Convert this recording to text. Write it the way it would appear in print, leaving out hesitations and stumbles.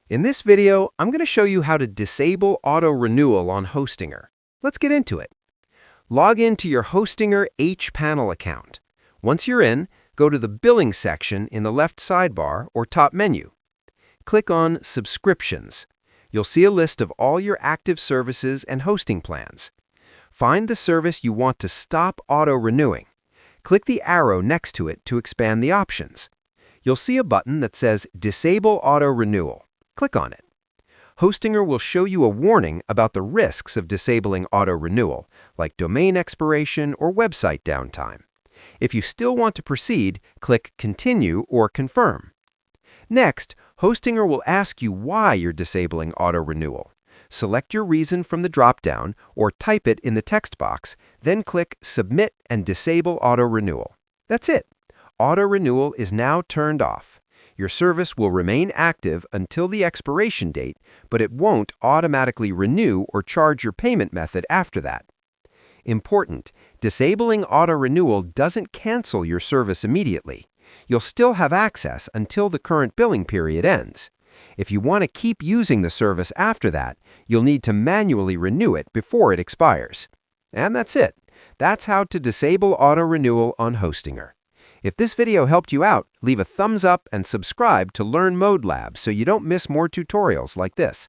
In this video, I'm going to show you how to disable auto renewal on Hostinger. Let's get into it. Log into your Hostinger H-Panel account. Once you're in, go to the Billing section in the left sidebar or top menu. Click on Subscriptions. You'll see a list of all your active services and hosting plans. Find the service you want to stop auto-renewing. Click the arrow next to it to expand the options. You'll see a button that says Disable Auto Renewal. Click on it. Hostinger will show you a warning about the risks of disabling auto renewal, like domain expiration or website downtime. If you still want to proceed, click Continue or Confirm. Next, Hostinger will ask you why you're disabling auto renewal. Select your reason from the drop-down or type it in the text box, then click Submit and Disable Auto Renewal. That's it. Auto renewal is now turned off. Your service will remain active until the expiration date, but it won't automatically renew or charge your payment method after that. Important: disabling auto renewal doesn't cancel your service immediately. You'll still have access until the current billing period ends. If you want to keep using the service after that, you'll need to manually renew it before it expires. And that's it. That's how to disable auto renewal on Hostinger. If this video helped you out, leave a thumbs up and subscribe to Learn ModeLab so you don't miss more tutorials like this.